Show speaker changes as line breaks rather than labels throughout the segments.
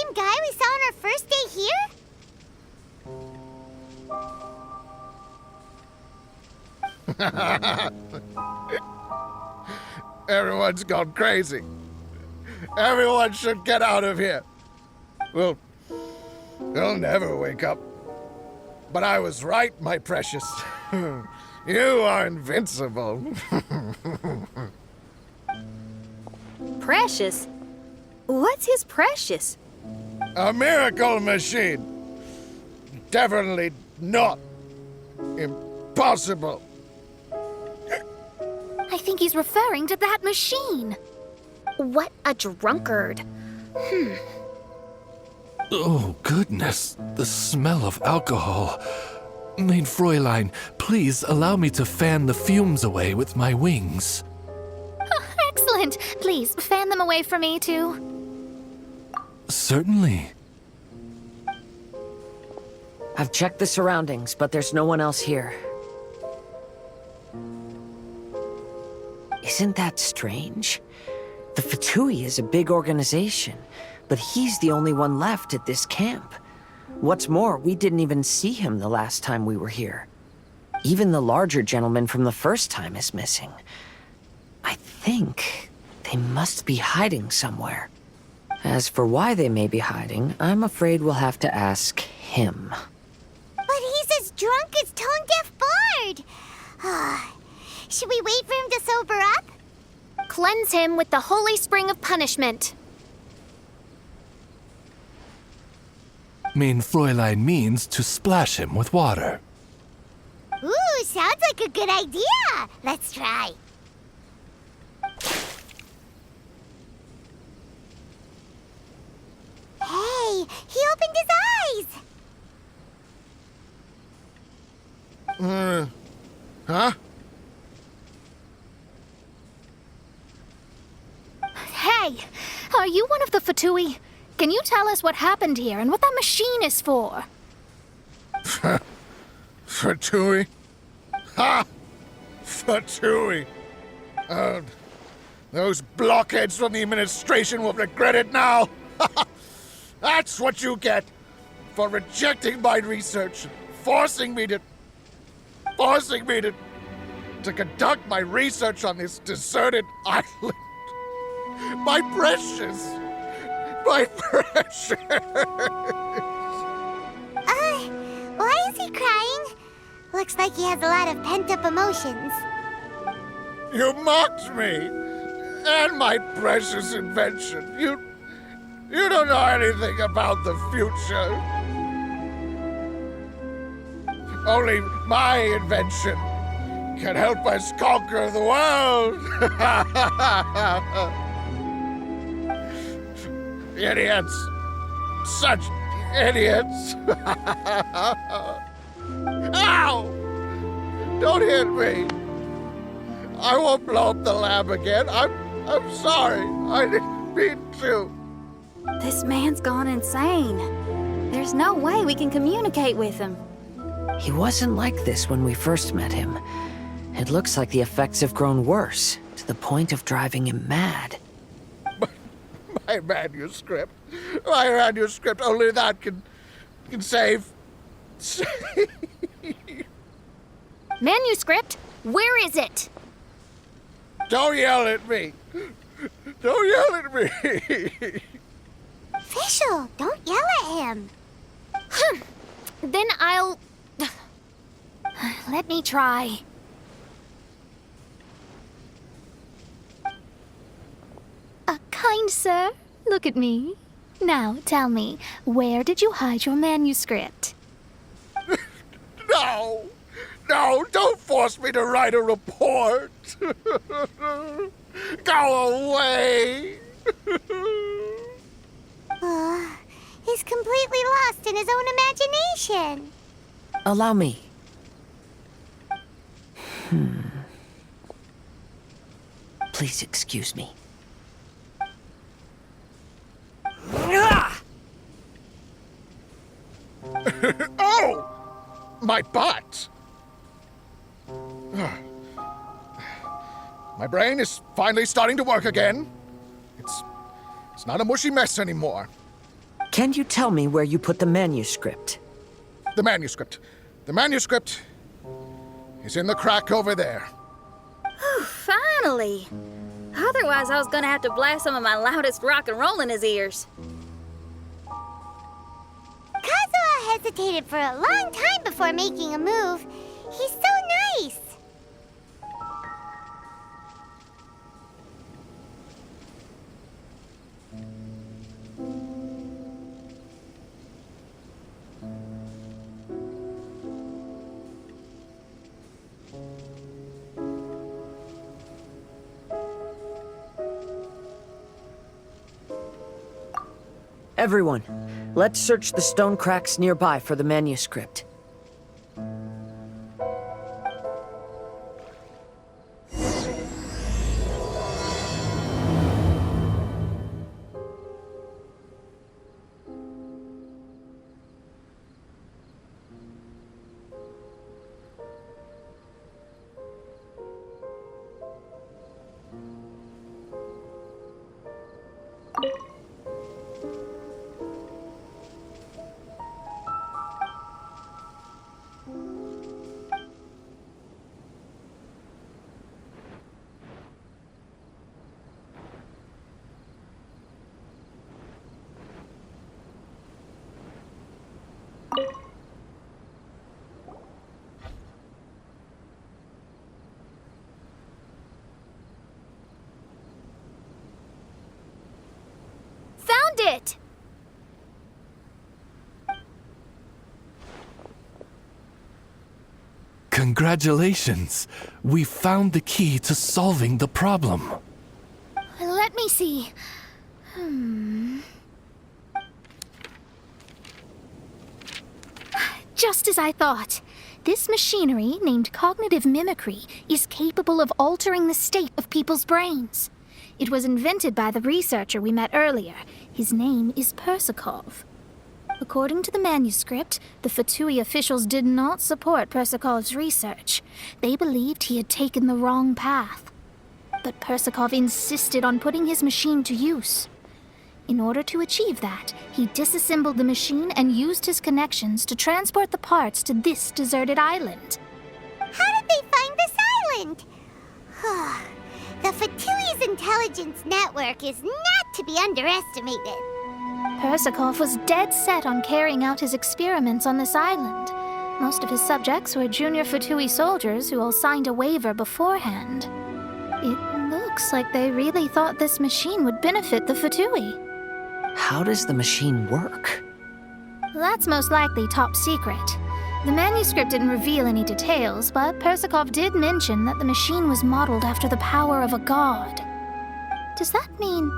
same guy we saw on our first day here?
Everyone's gone crazy. Everyone should get out of here. We'll never wake up. But I was right, my precious. You are invincible.
Precious? What's his precious?
A miracle machine. Definitely not impossible.
I think he's referring to that machine. What a drunkard.
Oh, goodness. The smell of alcohol. Mein Fräulein, please allow me to fan the fumes away with my wings.
Excellent. Please, fan them away for me, too.
Certainly.
I've checked the surroundings, but there's no one else here. Isn't that strange? The Fatui is a big organization, but he's the only one left at this camp. What's more, we didn't even see him the last time we were here. Even the larger gentleman from the first time is missing. I think they must be hiding somewhere. As for why they may be hiding, I'm afraid we'll have to ask him.
But he's as drunk as tone-deaf Bard. Should we wait for him to sober up?
Cleanse him with the holy spring of punishment.
Mein Fräulein means to splash him with water.
Ooh, sounds like a good idea. Let's try. Hey, he opened his eyes.
Huh?
Hey, are you one of the Fatui? Can you tell us what happened here and what that machine is for?
Fatui? Ha! Fatui! Those blockheads from the administration will regret it now! That's what you get for rejecting my research, forcing me to conduct my research on this deserted island. My precious! My precious!
Why is he crying? Looks like he has a lot of pent-up emotions.
You mocked me! And my precious invention. You don't know anything about the future. Only my invention can help us conquer the world. Idiots. Such idiots. Ow! Don't hit me. I won't blow up the lab again. I'm sorry. I didn't mean to.
This man's gone insane. There's no way we can communicate with him.
He wasn't like this when we first met him. It looks like the effects have grown worse, to the point of driving him mad.
My manuscript. My manuscript. Only that can save.
Manuscript? Where is it?
Don't yell at me. Don't yell at me.
Fischl, don't yell at him.
Then I'll... Let me try. Kind sir, look at me. Now, tell me, where did you hide your manuscript?
No, don't force me to write a report. Go away.
He's completely lost in his own imagination.
Allow me. Please excuse me.
Oh! My butt! My brain is finally starting to work again. It's not a mushy mess anymore.
Can you tell me where you put the manuscript?
The manuscript. The manuscript is in the crack over there.
Finally! Otherwise, I was gonna have to blast some of my loudest rock and roll in his ears.
Kazuha hesitated for a long time before making a move. He's so nice.
Everyone, let's search the stone cracks nearby for the manuscript.
Found it!
Congratulations! We found the key to solving the problem.
Let me see. Just as I thought. This machinery, named cognitive mimicry, is capable of altering the state of people's brains. It was invented by the researcher we met earlier. His name is Persakov. According to the manuscript, the Fatui officials did not support Persakov's research. They believed he had taken the wrong path. But Persakov insisted on putting his machine to use. In order to achieve that, he disassembled the machine and used his connections to transport the parts to this deserted island.
How did they find this island? The Fatui's intelligence network is not to be underestimated.
Persakov was dead set on carrying out his experiments on this island. Most of his subjects were junior Fatui soldiers who all signed a waiver beforehand. It looks like they really thought this machine would benefit the Fatui.
How does the machine work?
That's most likely top secret. The manuscript didn't reveal any details, but Persakov did mention that the machine was modeled after the power of a god. Does that mean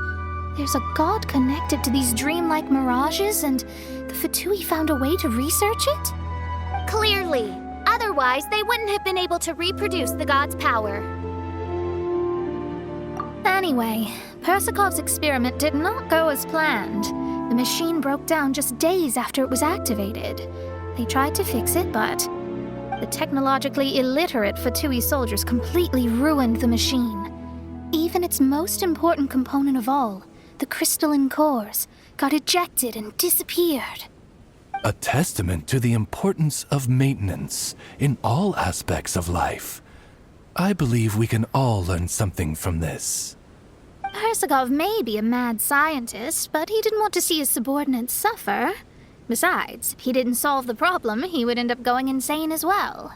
there's a god connected to these dreamlike mirages, and the Fatui found a way to research it?
Clearly. Otherwise, they wouldn't have been able to reproduce the god's power.
Anyway, Persakov's experiment did not go as planned. The machine broke down just days after it was activated. They tried to fix it, but the technologically illiterate Fatui soldiers completely ruined the machine. Even its most important component of all, the crystalline cores, got ejected and disappeared.
A testament to the importance of maintenance in all aspects of life. I believe we can all learn something from this.
Persakov may be a mad scientist, but he didn't want to see his subordinates suffer. Besides, if he didn't solve the problem, he would end up going insane as well.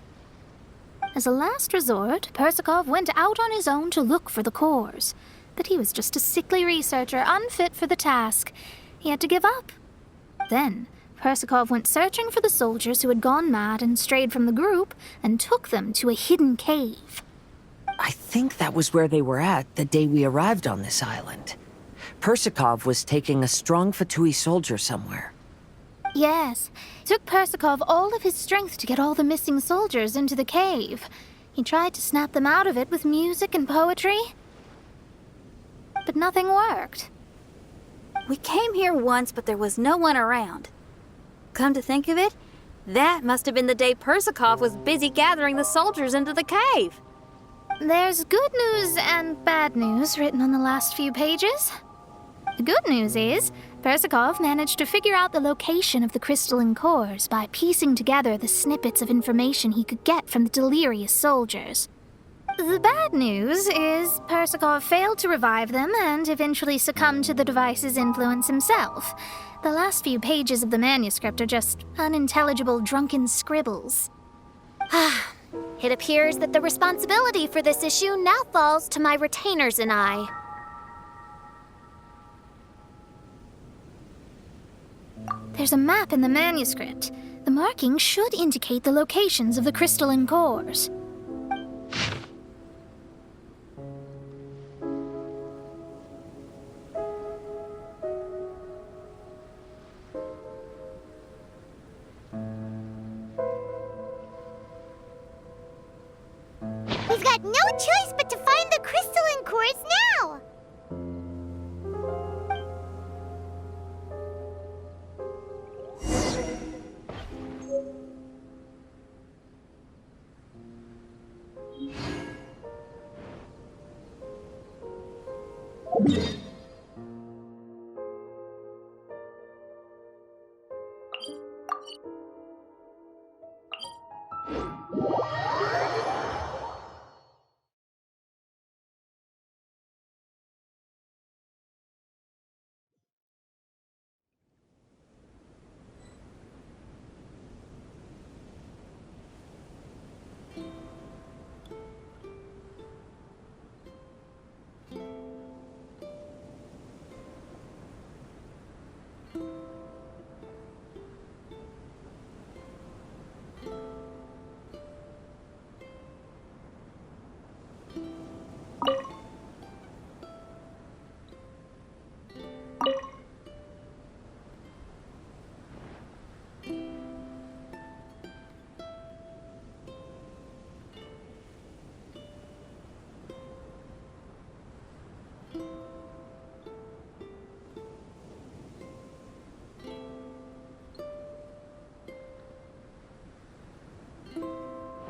As a last resort, Persakov went out on his own to look for the cores. But he was just a sickly researcher, unfit for the task. He had to give up. Then, Persakov went searching for the soldiers who had gone mad and strayed from the group, and took them to a hidden cave.
I think that was where they were at the day we arrived on this island. Persakov was taking a strong Fatui soldier somewhere.
Yes, it took Persakov all of his strength to get all the missing soldiers into the cave. He tried to snap them out of it with music and poetry, but nothing worked.
We came here once, but there was no one around. Come to think of it, that must have been the day Persakov was busy gathering the soldiers into the cave.
There's good news and bad news written on the last few pages. The good news is, Persikov managed to figure out the location of the crystalline cores by piecing together the snippets of information he could get from the delirious soldiers. The bad news is Persikov failed to revive them and eventually succumbed to the device's influence himself. The last few pages of the manuscript are just unintelligible drunken scribbles.
It appears that the responsibility for this issue now falls to my retainers and I.
There's a map in the manuscript. The markings should indicate the locations of the crystalline cores.
We've got no choice but to find the crystalline cores now!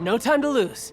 No time to lose.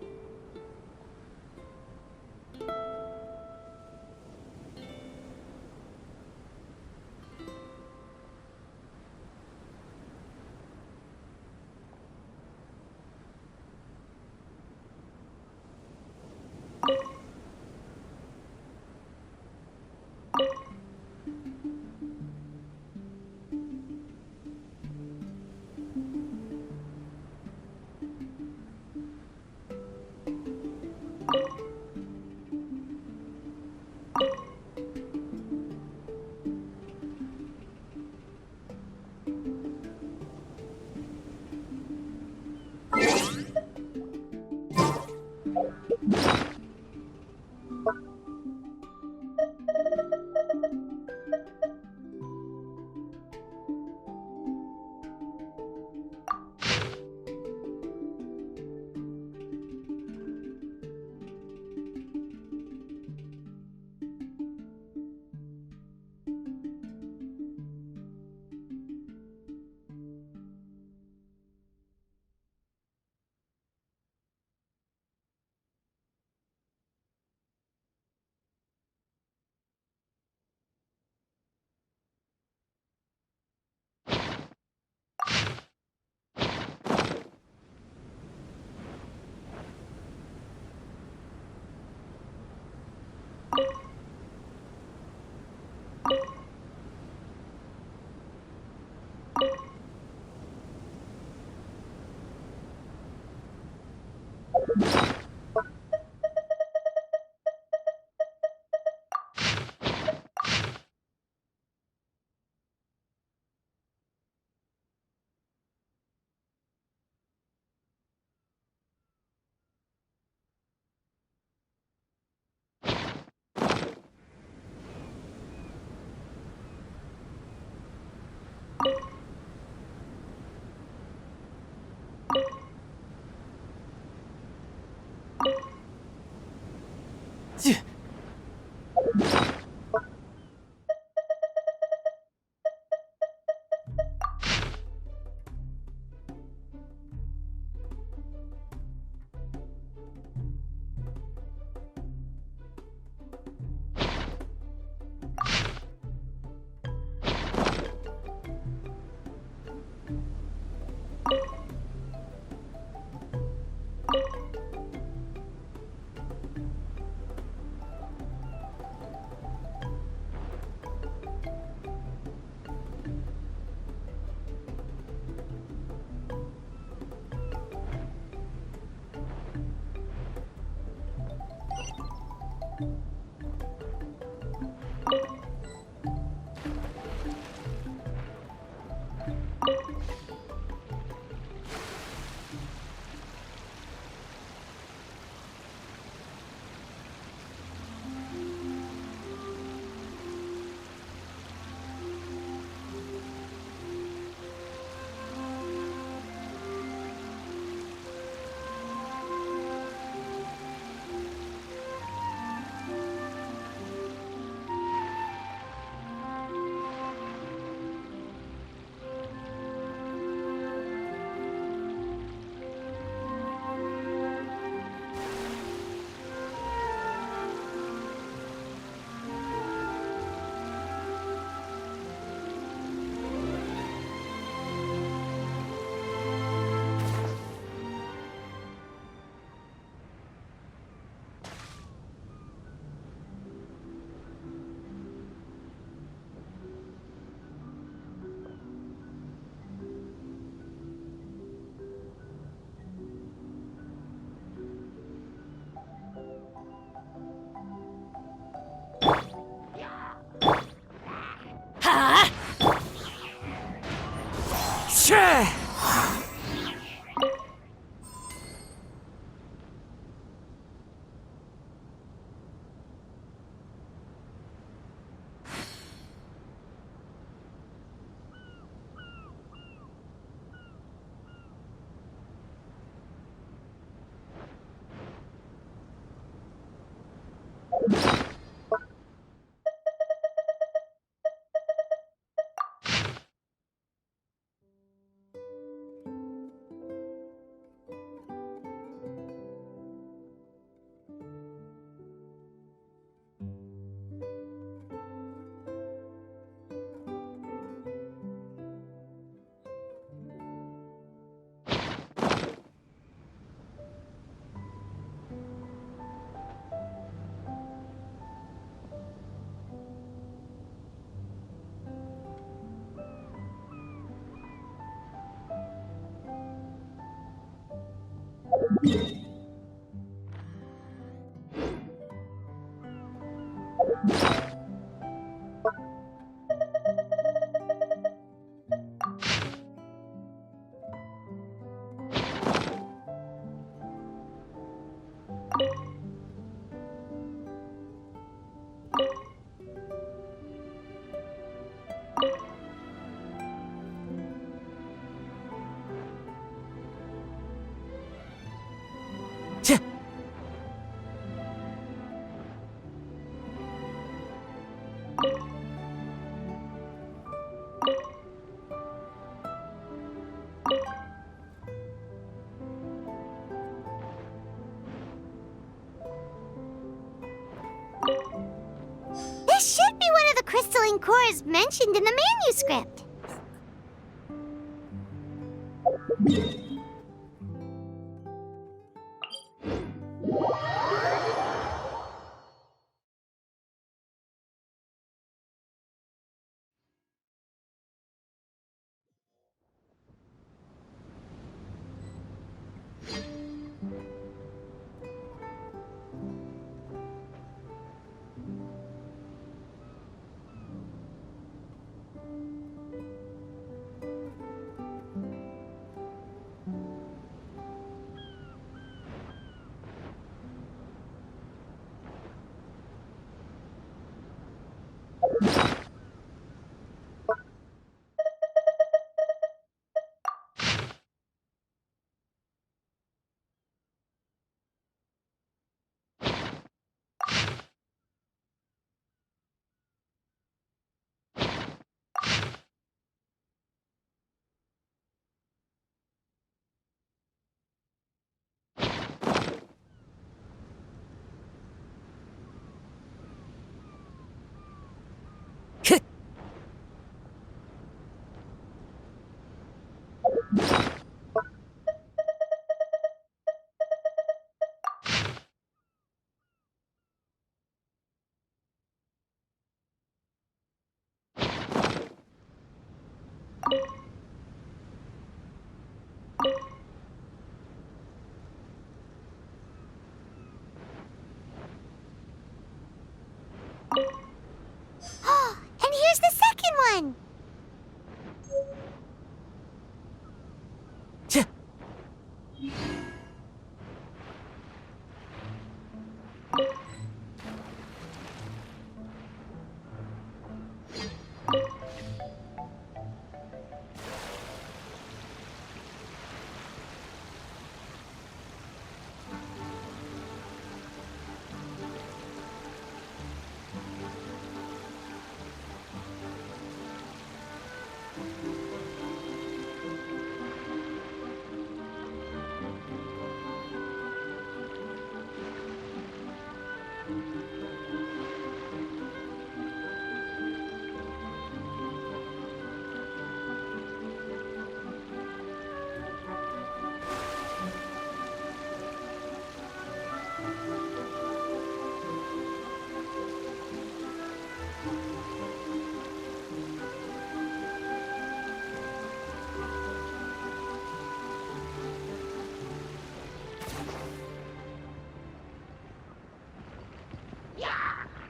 This should be one of the crystalline cores mentioned in the manuscript.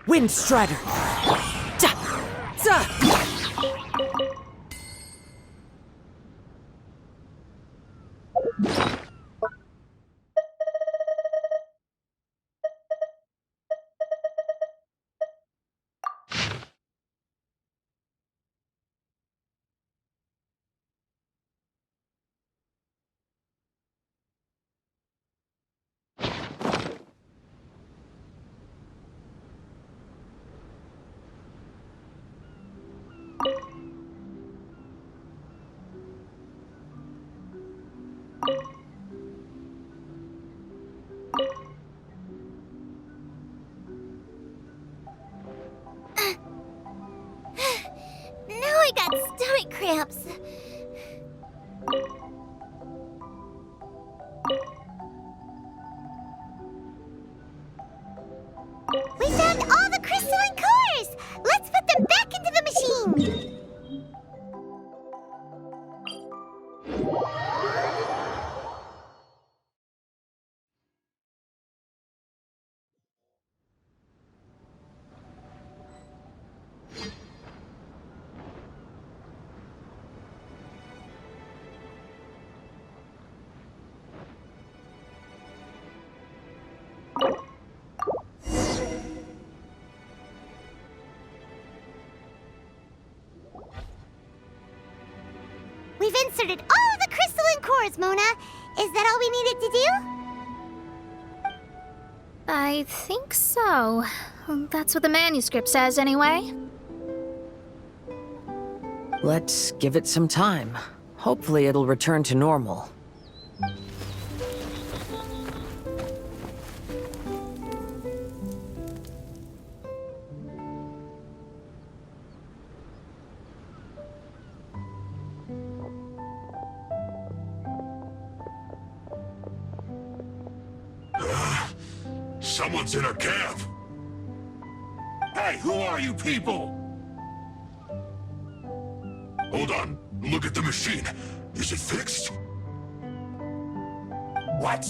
Windstrider! Da! Da!
Now I got stomach cramps. We found all the crystalline cores! Let's put them back into the machine! We've inserted all of the crystalline cores, Mona. Is that all we needed to do?
I think so. That's what the manuscript says, anyway.
Let's give it some time. Hopefully it'll return to normal.
Someone's in our camp! Hey, who are you people? Hold on, look at the machine. Is it fixed? What?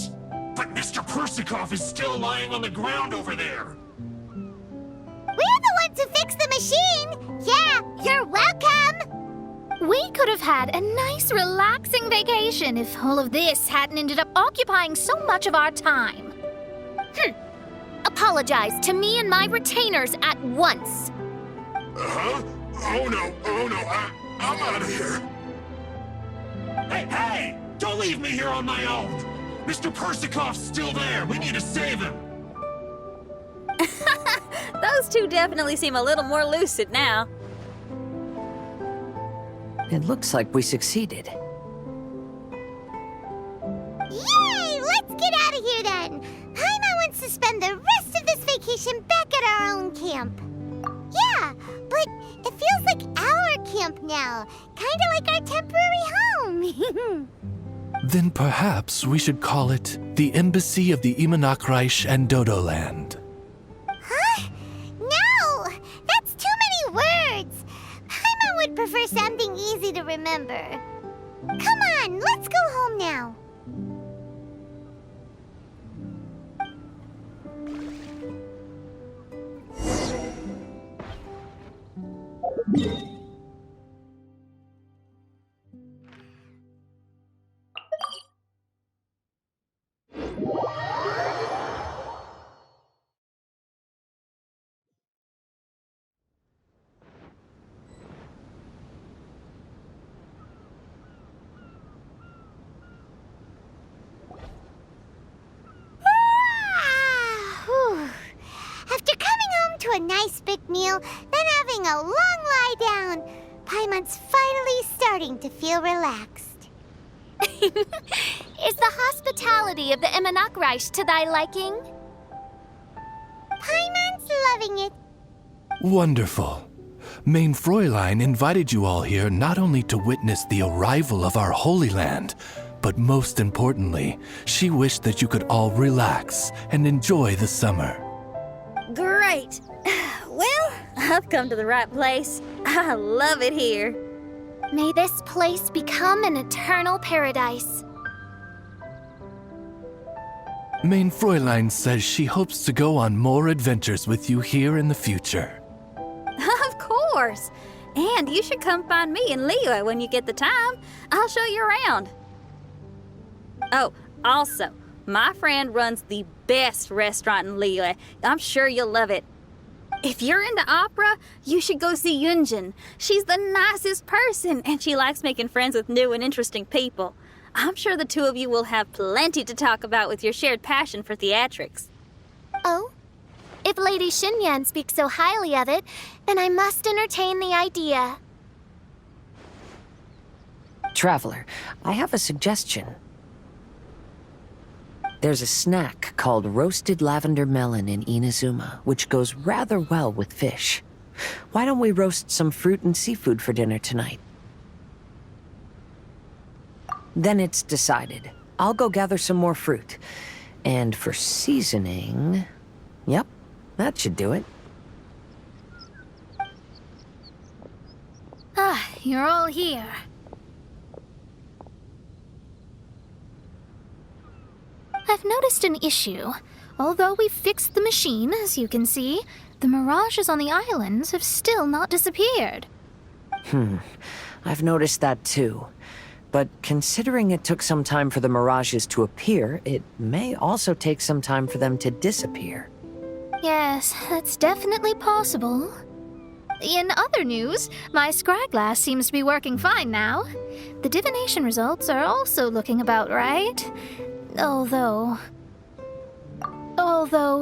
But Mr. Persikov is still lying on the ground over there!
We're the ones who fixed the machine! Yeah, you're welcome!
We could have had a nice, relaxing vacation if all of this hadn't ended up occupying so much of our time. Apologize to me and my retainers at once.
Uh-huh? Oh no, I'm out of here! Hey! Don't leave me here on my own! Mr. Persikov's still there! We need to save him!
Those two definitely seem a little more lucid now.
It looks like we succeeded.
Yay! Let's get out of here then! Paimon wants to spend the rest of this vacation back at our own camp. Yeah, but it feels like our camp now. Kinda like our temporary home.
Then perhaps we should call it the Embassy of the Imanakreich and Dodoland.
Huh? No! That's too many words! Paimon would prefer something easy to remember. Come on, let's go home now. After coming home to a nice big meal, then having a long lie down, Paimon's finally starting to feel relaxed.
Is the hospitality of the Emanakreich to thy liking?
Paimon's loving it.
Wonderful. Main Fräulein invited you all here not only to witness the arrival of our Holy Land, but most importantly, she wished that you could all relax and enjoy the summer.
Great. Well, I've come to the right place. I love it here.
May this place become an eternal paradise.
Main Fräulein says she hopes to go on more adventures with you here in the future.
Of course. And you should come find me and Leo when you get the time. I'll show you around. Oh, also, my friend runs the best restaurant in Leo. I'm sure you'll love it. If you're into opera, you should go see Yunjin. She's the nicest person, and she likes making friends with new and interesting people. I'm sure the two of you will have plenty to talk about with your shared passion for theatrics.
Oh? If Lady Xinyan speaks so highly of it, then I must entertain the idea.
Traveler, I have a suggestion. There's a snack called roasted lavender melon in Inazuma, which goes rather well with fish. Why don't we roast some fruit and seafood for dinner tonight? Then it's decided. I'll go gather some more fruit. And for seasoning... Yep, that should do it.
Ah, you're all here. I've noticed an issue. Although we've fixed the machine, as you can see, the mirages on the islands have still not disappeared.
I've noticed that too. But considering it took some time for the mirages to appear, it may also take some time for them to disappear.
Yes, that's definitely possible. In other news, my scryglass seems to be working fine now. The divination results are also looking about right. Although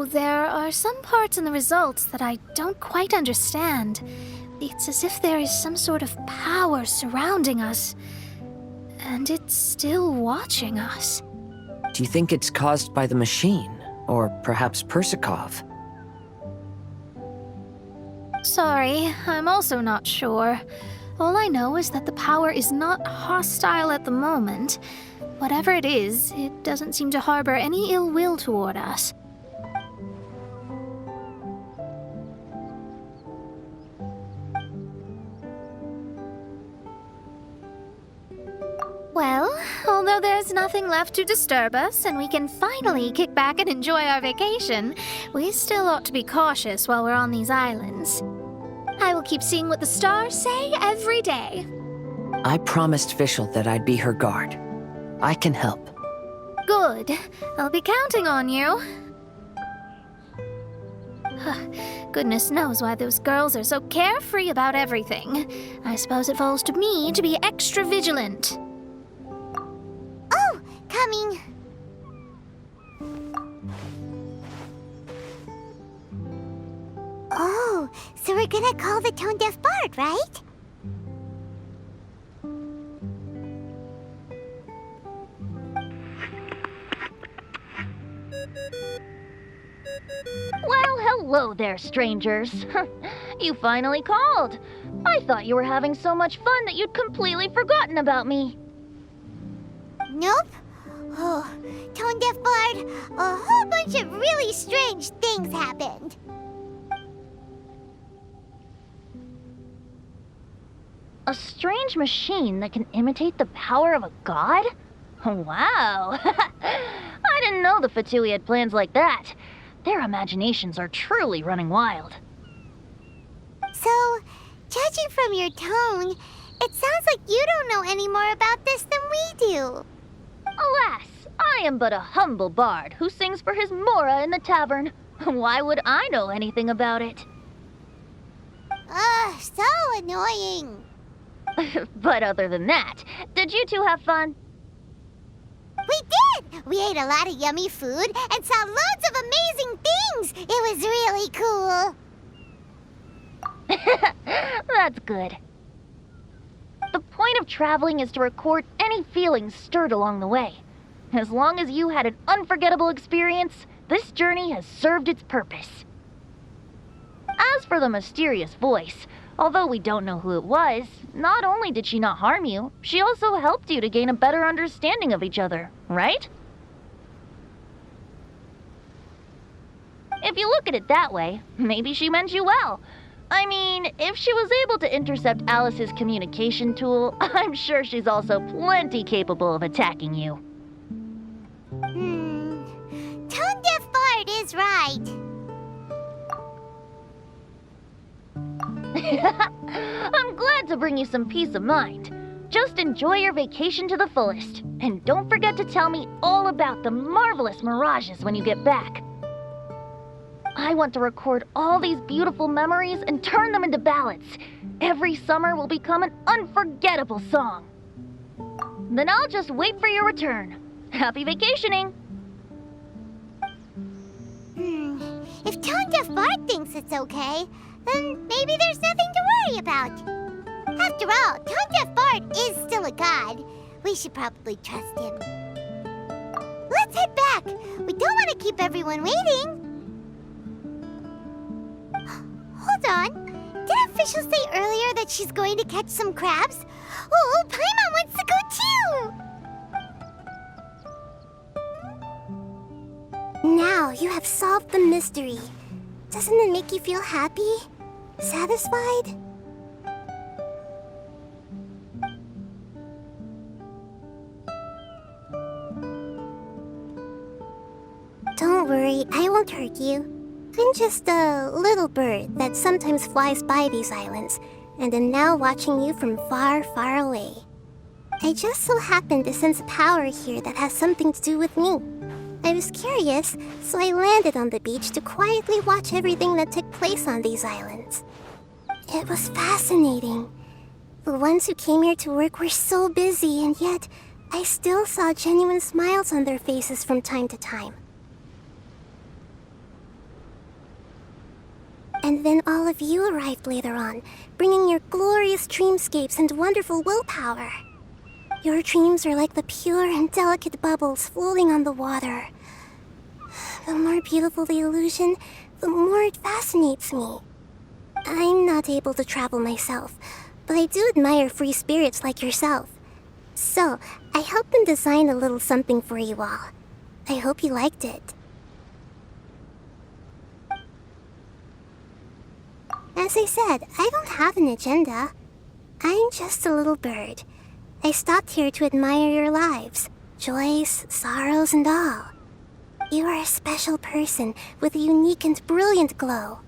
there are some parts in the results that I don't quite understand. It's as if there is some sort of power surrounding us. And it's still watching us.
Do you think it's caused by the machine? Or perhaps Persikov?
Sorry, I'm also not sure. All I know is that the power is not hostile at the moment. Whatever it is, it doesn't seem to harbor any ill will toward us. Well, although there's nothing left to disturb us and we can finally kick back and enjoy our vacation, we still ought to be cautious while we're on these islands. I will keep seeing what the stars say every day.
I promised Fischl that I'd be her guard. I can help.
Good. I'll be counting on you. Goodness knows why those girls are so carefree about everything. I suppose it falls to me to be extra vigilant.
Oh, coming. Oh, so we're gonna call the tone-deaf bard, right?
Well, hello there, strangers. You finally called. I thought you were having so much fun that you'd completely forgotten about me.
Nope. Oh, tone-deaf bard, a whole bunch of really strange things happened.
A strange machine that can imitate the power of a god? Wow. I didn't know the Fatui had plans like that. Their imaginations are truly running wild.
So, judging from your tone, it sounds like you don't know any more about this than we do.
Alas, I am but a humble bard who sings for his Mora in the tavern. Why would I know anything about it?
Ugh, so annoying.
But other than that, did you two have fun?
We did! We ate a lot of yummy food and saw loads of amazing things! It was really cool!
That's good. The point of traveling is to record any feelings stirred along the way. As long as you had an unforgettable experience, this journey has served its purpose. As for the mysterious voice, although we don't know who it was, not only did she not harm you, she also helped you to gain a better understanding of each other, right? If you look at it that way, maybe she meant you well. I mean, if she was able to intercept Alice's communication tool, I'm sure she's also plenty capable of attacking you.
Tone Deaf Bard is right.
I'm glad to bring you some peace of mind. Just enjoy your vacation to the fullest. And don't forget to tell me all about the marvelous mirages when you get back. I want to record all these beautiful memories and turn them into ballads. Every summer will become an unforgettable song. Then I'll just wait for your return. Happy vacationing!
If Tone Deaf Bard thinks it's okay, then maybe there's nothing to worry about. After all, Tone Deaf Bard is still a god. We should probably trust him. Let's head back. We don't want to keep everyone waiting. Hold on. Did officials say earlier that she's going to catch some crabs? Oh, Paimon wants to go too! Now you have solved the mystery. Doesn't it make you feel happy? Satisfied? Don't worry, I won't hurt you. I'm just a little bird that sometimes flies by these islands, and am now watching you from far, far away. I just so happened to sense a power here that has something to do with me. I was curious, so I landed on the beach to quietly watch everything that took place on these islands. It was fascinating. The ones who came here to work were so busy, and yet I still saw genuine smiles on their faces from time to time. And then all of you arrived later on, bringing your glorious dreamscapes and wonderful willpower. Your dreams are like the pure and delicate bubbles floating on the water. The more beautiful the illusion, the more it fascinates me. I'm not able to travel myself, but I do admire free spirits like yourself. So, I helped them design a little something for you all. I hope you liked it. As I said, I don't have an agenda. I'm just a little bird. I stopped here to admire your lives, joys, sorrows, and all. You are a special person with a unique and brilliant glow.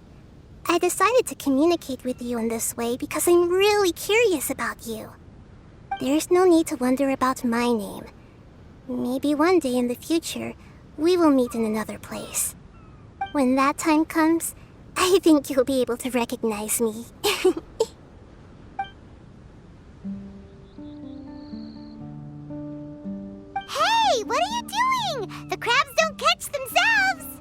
I decided to communicate with you in this way because I'm really curious about you. There's no need to wonder about my name. Maybe one day in the future, we will meet in another place. When that time comes, I think you'll be able to recognize me. Hey, what are you doing? The crabs don't catch themselves!